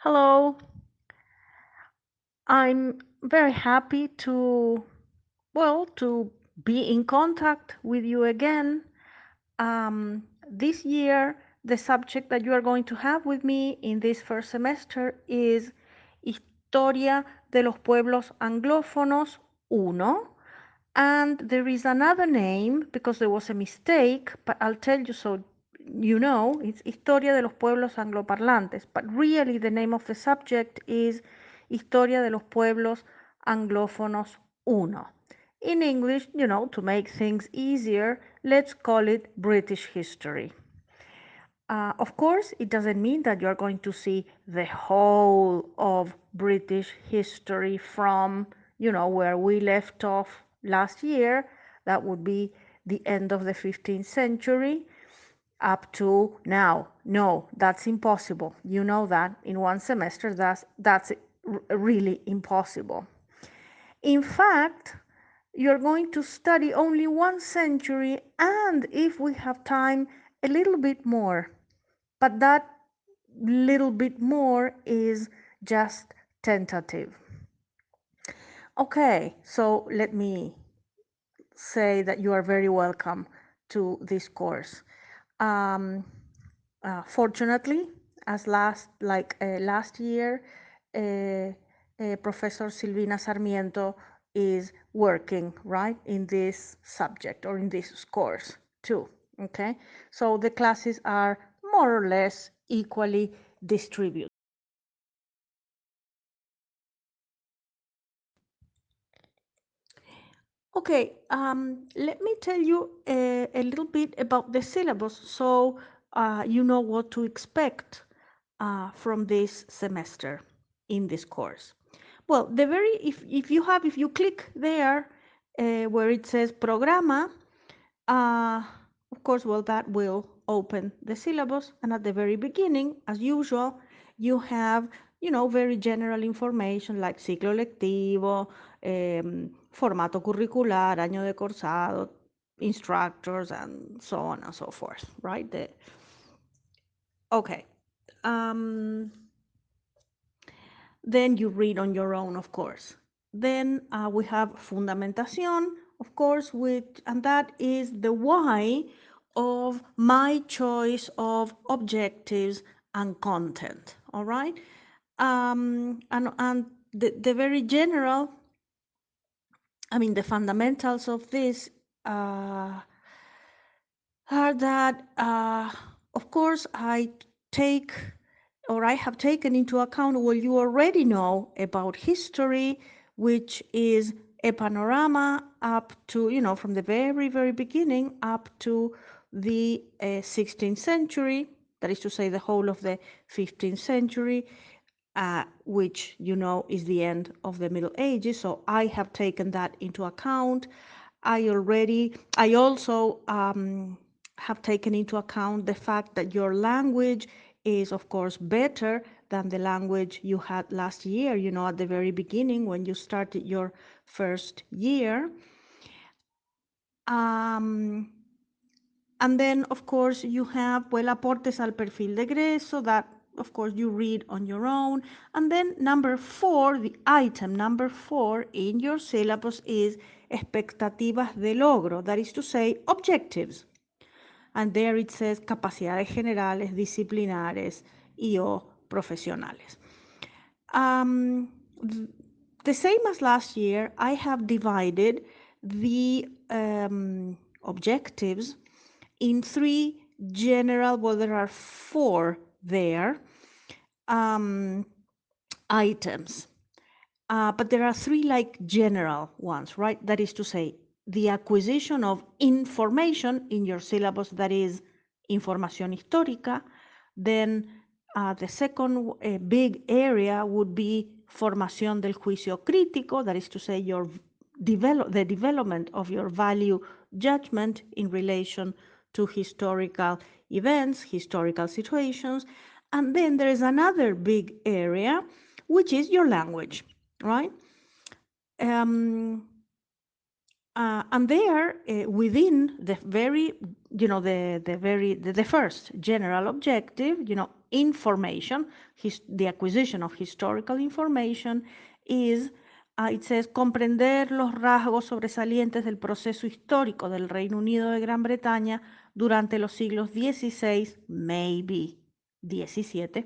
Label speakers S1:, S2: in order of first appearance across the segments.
S1: Hello, I'm very happy to be in contact with you again. This year, the subject that you are going to have with me in this first semester is Historia de los Pueblos Anglófonos 1. And there is another name because there was a mistake, but I'll tell you so you know. It's Historia de los Pueblos Angloparlantes, but really the name of the subject is Historia de los Pueblos Anglófonos 1. In English, to make things easier, let's call it British history. Of course, it doesn't mean that you're going to see the whole of British history from, where we left off last year. That would be the end of the 15th century up to now. No, that's impossible. You know that in one semester, that's really impossible. In fact, you're going to study only one century, and if we have time, a little bit more. But that little bit more is just tentative. Okay, so let me say that you are very welcome to this course. Fortunately, as last year, Professor Silvina Sarmiento is working right in this subject or in this course too. Okay, so the classes are more or less equally distributed. Okay, let me tell you a little bit about the syllabus so you know what to expect from this semester in this course. Well, if you click there where it says Programa, uh, of course, well, that will open the syllabus. And at the very beginning, as usual, you have, very general information like ciclo lectivo, formato curricular, año de cursado, instructors, and so on and so forth, right? Okay. Then you read on your own, of course. Then we have fundamentación, of course, and that is the why of my choice of objectives and content, all right? And the very general, the fundamentals of this are that, of course, I have taken into account what you already know about history, which is a panorama up to, from the very, very beginning up to the 16th century, that is to say, the whole of the 15th century, which, is the end of the Middle Ages. So I have taken that into account. I also have taken into account the fact that your language is, of course, better than the language you had last year, at the very beginning when you started your first year. And then, of course, you have, aportes al perfil de egreso, that, of course, you read on your own. And then number 4, the item number 4 in your syllabus is expectativas de logro, that is to say, objectives. And there it says capacidades generales, disciplinares y o profesionales. The same as last year, I have divided the objectives in 3 general, there are 4 there, items. But there are 3 general ones, right? That is to say, the acquisition of information in your syllabus, that is información histórica. Then the second big area would be formación del juicio crítico, that is to say, the development of your value judgment in relation to historical events, historical situations. And then there is another big area, which is your language, right? And there, within the very, the first general objective, information, the acquisition of historical information is, it says, comprender los rasgos sobresalientes del proceso histórico del Reino Unido de Gran Bretaña durante los siglos XVI, maybe XVII,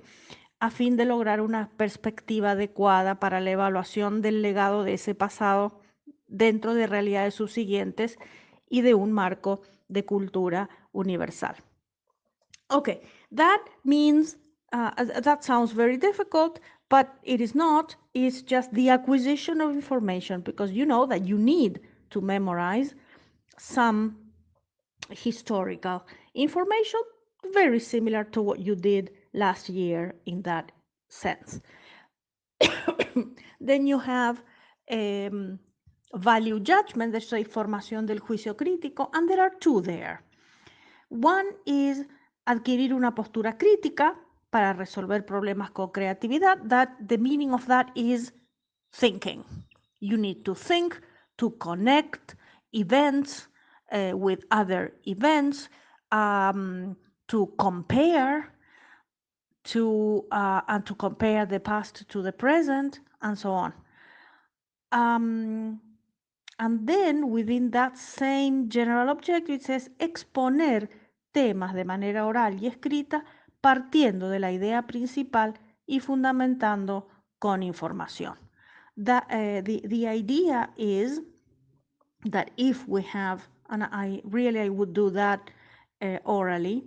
S1: a fin de lograr una perspectiva adecuada para la evaluación del legado de ese pasado dentro de realidades subsiguientes y de un marco de cultura universal. Okay, that means, that sounds very difficult, but it is not. It's just the acquisition of information, because you know that you need to memorize some historical information, very similar to what you did last year in that sense. Then you have value judgment, there's a formación del juicio crítico, and there are two there. One is adquirir una postura crítica para resolver problemas con creatividad. That the meaning of that is thinking. You need to think, to connect events with other events, to compare, and to compare the past to the present, and so on. And then within that same general objective, it says exponer temas de manera oral y escrita partiendo de la idea principal y fundamentando con información. The idea is that if we have, and I would do that orally,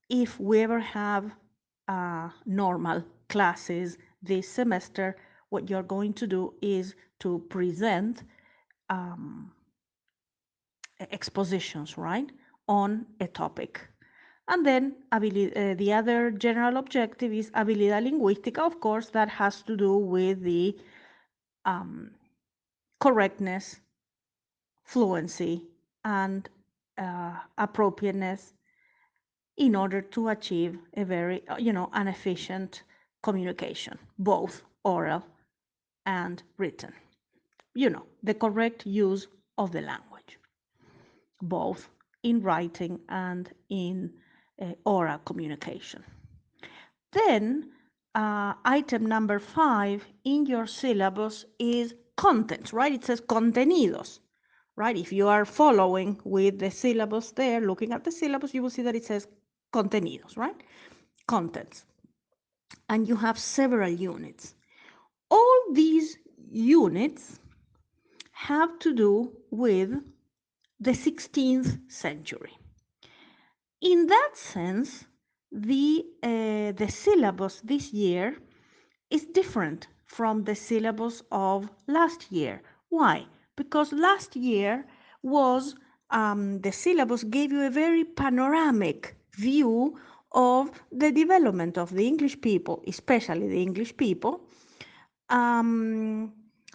S1: if we ever have normal classes this semester, what you're going to do is to present expositions, right, on a topic. And then the other general objective is habilidad lingüística, of course, that has to do with the correctness, fluency, and appropriateness in order to achieve a very, an efficient communication, both oral and written. The correct use of the language, both in writing and in oral communication. Then item number 5 in your syllabus is contents, right? It says contenidos, right? If you are following with the syllabus there, looking at the syllabus, you will see that it says contenidos, right? Contents. And you have several units. All these units have to do with the 16th century. In that sense, the syllabus this year is different from the syllabus of last year. Why? Because last year was, the syllabus gave you a very panoramic view of the development of the English people, especially the English people,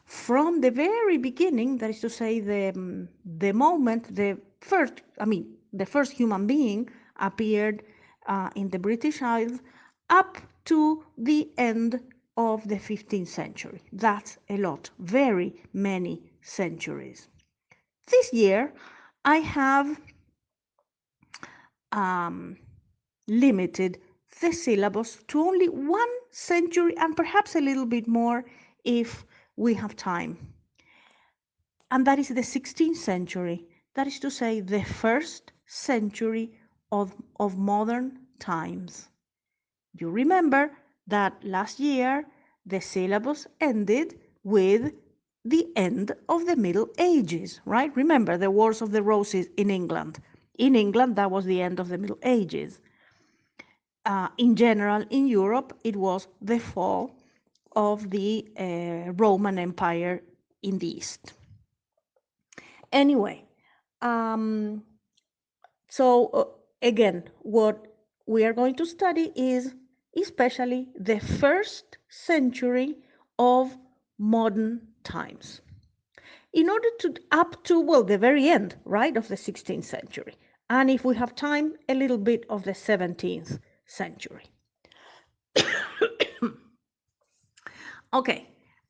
S1: from the very beginning, that is to say, the moment the first human being appeared in the British Isles, up to the end of the 15th century. That's a lot, very many centuries. This year, I have limited the syllabus to only 1 century and perhaps a little bit more if we have time. And that is the 16th century. That is to say, the first century of modern times. You remember that last year the syllabus ended with the end of the Middle Ages, right? Remember the Wars of the Roses in England. In England, that was the end of the Middle Ages. In general, in Europe, it was the fall of the Roman Empire in the East. Anyway, so again, what we are going to study is especially the first century of modern times. In order to, up to, well, the very end, right, of the 16th century. And if we have time, a little bit of the 17th century. Okay,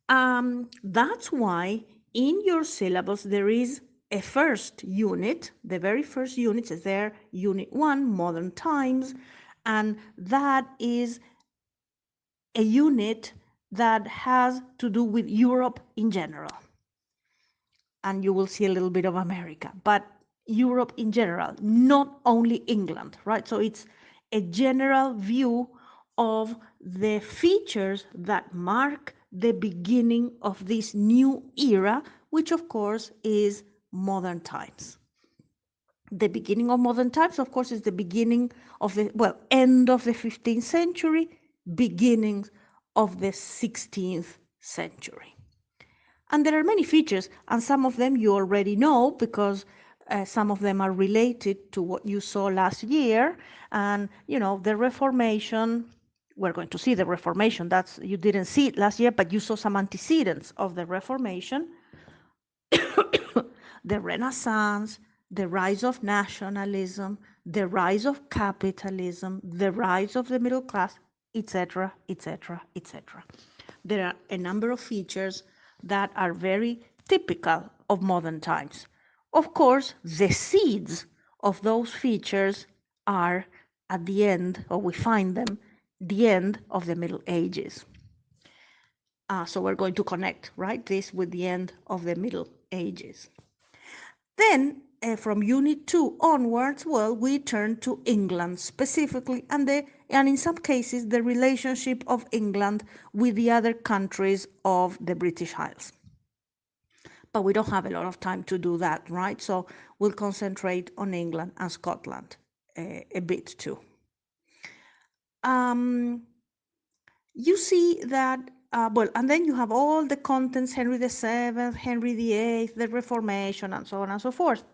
S1: that's why in your syllabus there is a first unit. The very first unit is there, Unit 1, Modern Times, And that is a unit that has to do with Europe in general. And you will see a little bit of America, but Europe in general, not only England, right? So it's a general view of the features that mark the beginning of this new era, which of course is modern times. The beginning of modern times, of course, is the beginning of the, well, end of the 15th century, beginnings of the 16th century. And there are many features, and some of them you already know because some of them are related to what you saw last year. And, you know, the Reformation, we're going to see the Reformation. That's, you didn't see it last year, but you saw some antecedents of the Reformation. The Renaissance, the rise of nationalism, the rise of capitalism, the rise of the middle class, etc., etc., etc. There are a number of features that are very typical of modern times. Of course, the seeds of those features are at the end, or we find them, the end of the Middle Ages. So we're going to connect, right, this with the end of the Middle Ages. Then from Unit 2 onwards, well, we turn to England specifically, and in some cases, the relationship of England with the other countries of the British Isles. But we don't have a lot of time to do that, right? So we'll concentrate on England and Scotland a bit too. You see that, well, and then you have all the contents, Henry VII, Henry VIII, the Reformation, and so on and so forth.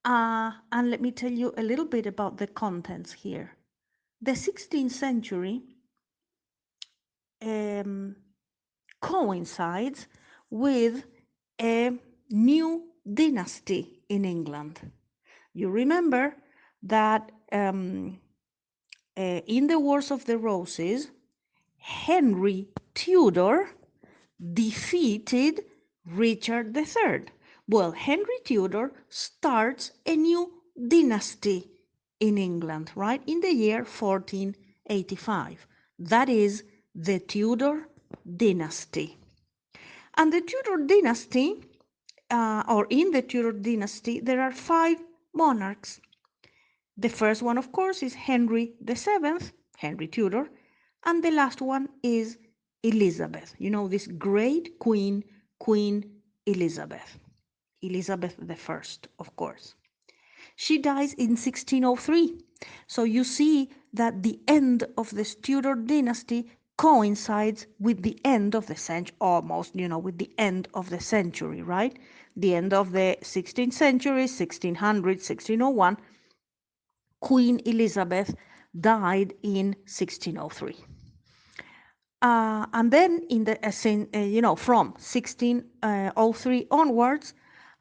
S1: And let me tell you a little bit about the contents here. The 16th century coincides with a new dynasty in England. You remember that in the Wars of the Roses, Henry Tudor defeated Richard III. Well, Henry Tudor starts a new dynasty in England, right, in the year 1485. That is the Tudor dynasty. And the Tudor dynasty, or in the Tudor dynasty, there are 5 monarchs. The first one, of course, is Henry VII, Henry Tudor, and the last one is Elizabeth. You know, this great queen, Queen Elizabeth. Elizabeth I, of course. She dies in 1603. So you see that the end of the Tudor dynasty coincides with the end of the century, almost, you know, with the end of the century, right? The end of the 16th century, 1600, 1601. Queen Elizabeth died in 1603. And then in the you know, from 1603 onwards,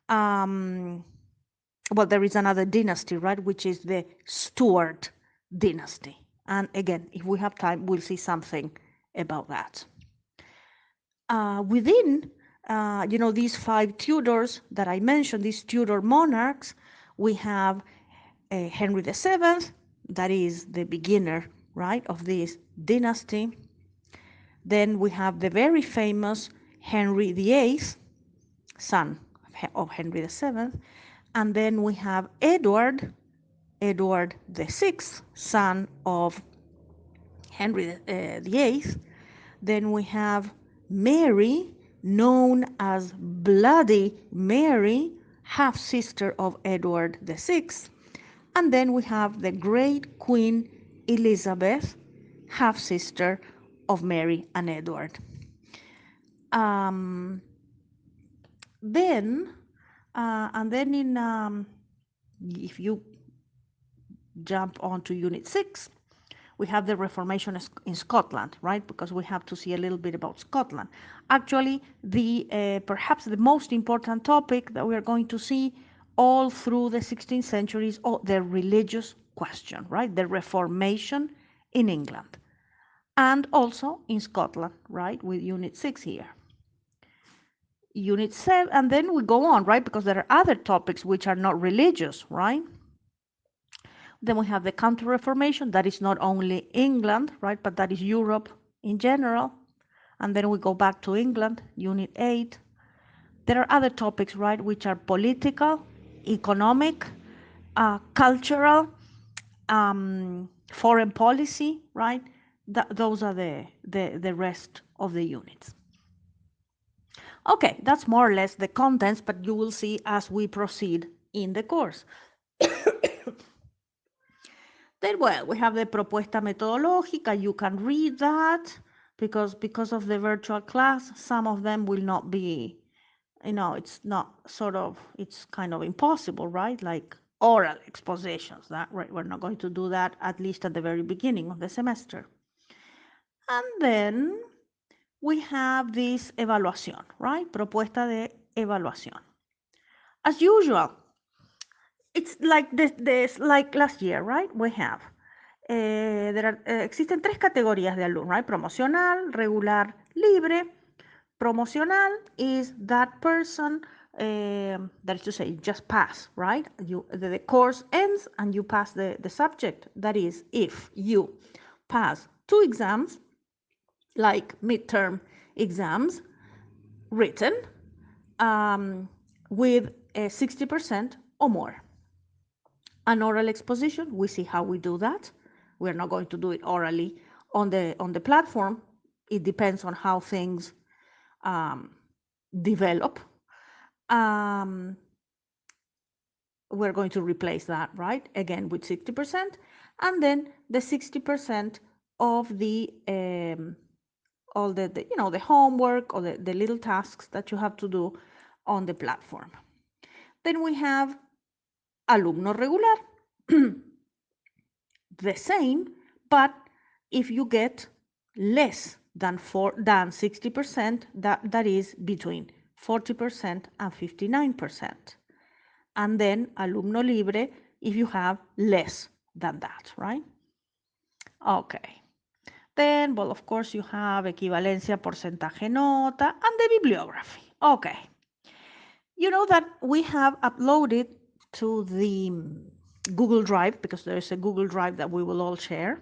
S1: well, there is another dynasty, right, which is the Stuart dynasty. And again, if we have time, we'll see something about that. Within, you know, these 5 Tudors that I mentioned, these Tudor monarchs, we have Henry VII, that is the beginner, right, of this dynasty. Then we have the very famous Henry VIII, son of Henry VII. And then we have Edward VI, son of Henry VIII. Then we have Mary, known as Bloody Mary, half-sister of Edward VI. And then we have the great Queen Elizabeth, half-sister of Mary and Edward. Then if you jump onto Unit 6, we have the Reformation in Scotland, right? Because we have to see a little bit about Scotland. Actually, perhaps the most important topic that we are going to see all through the 16th century is the religious question, right? The Reformation in England. And also in Scotland, right? With Unit 6 here. Unit 7, and then we go on, right? Because there are other topics which are not religious, right? Then we have the Counter-Reformation, that is not only England, right, but that is Europe in general. And then we go back to England, Unit 8. There are other topics, right, which are political, economic, cultural, foreign policy, right? Those are the rest of the units. Okay, that's more or less the contents, but you will see as we proceed in the course. Then, well, we have the propuesta metodológica. You can read that because of the virtual class, some of them will not be, it's not sort of, it's kind of impossible, right? Like oral expositions, that right? We're not going to do that, at least at the very beginning of the semester. And then we have this evaluación, right? Propuesta de evaluación. As usual, it's like this like last year, right? We have existen tres categorías de alumno, right? Promocional, regular, libre. Promocional is that person that is to say just pass, right? The course ends and you pass the subject. That is, if you pass 2 exams, like midterm exams, written, with 60% or more. An oral exposition, we see how we do that. We're not going to do it orally on the platform. It depends on how things develop. We're going to replace that, right? Again, with 60%, and then the 60% of the all the homework or the little tasks that you have to do on the platform. Then we have alumno regular, the same, but if you get less than 60%, that is between 40% and 59%. And then alumno libre if you have less than that, right? Okay. Then, well, of course, you have equivalencia, porcentaje, nota, and the bibliography. Okay. You know that we have uploaded to the Google Drive, because there is a Google Drive that we will all share.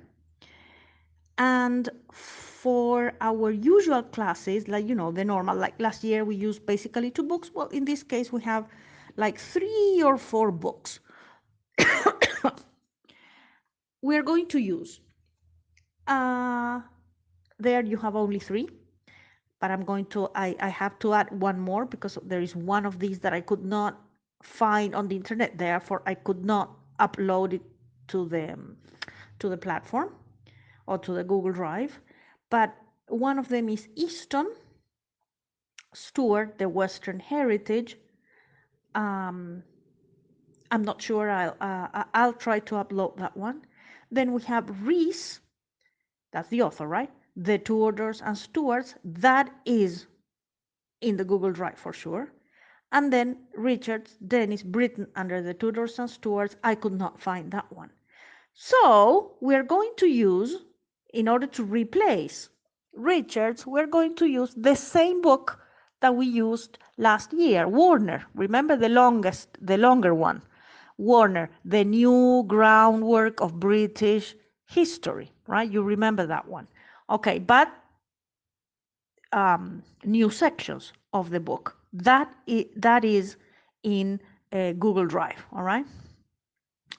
S1: And for our usual classes, like, the normal, like last year we used basically 2 books. Well, in this case, we have like 3 or 4 books. We're going to use, there you have only 3, but I have to add one more because there is one of these that I could not find on the internet. Therefore, I could not upload it to the platform or to the Google Drive. But one of them is Easton Stewart, The Western Heritage. I'm not sure. I'll try to upload that one. Then we have Rees, that's the author, right? The Tudors and Stuarts, that is in the Google Drive for sure. And then Richards, Dennis, Britain under the Tudors and Stuarts, I could not find that one. So we're going to use, in order to replace Richards, we're going to use the same book that we used last year, Warner. Remember the longer one. Warner, The New Groundwork of British History, right? You remember that one. Okay, but new sections of the book. That is in Google Drive, all right?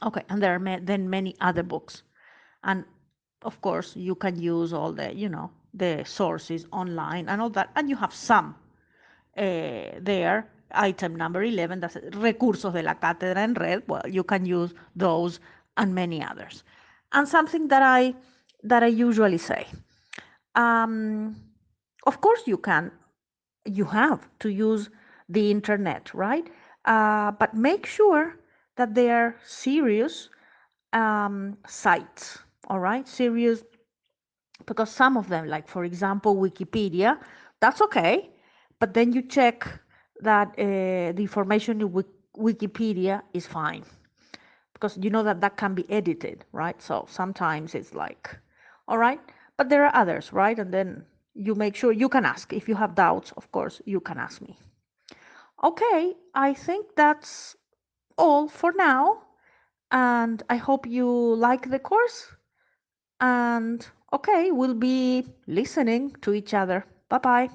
S1: Okay, and there are then many other books. And of course, you can use all the sources online and all that. And you have some there. Item number 11, that's recursos de la cátedra en red. Well, you can use those and many others. And something that I usually say, of course you have to use the internet, right? But make sure that they are serious sites, all right? Serious, because some of them, like for example, Wikipedia, that's okay, but then you check that the information in Wikipedia is fine, because you know that can be edited, right? So sometimes it's like, all right, but there are others, right? And then you make sure you can ask. If you have doubts, of course, you can ask me. Okay, I think that's all for now. And I hope you like the course. And okay, we'll be listening to each other. Bye bye.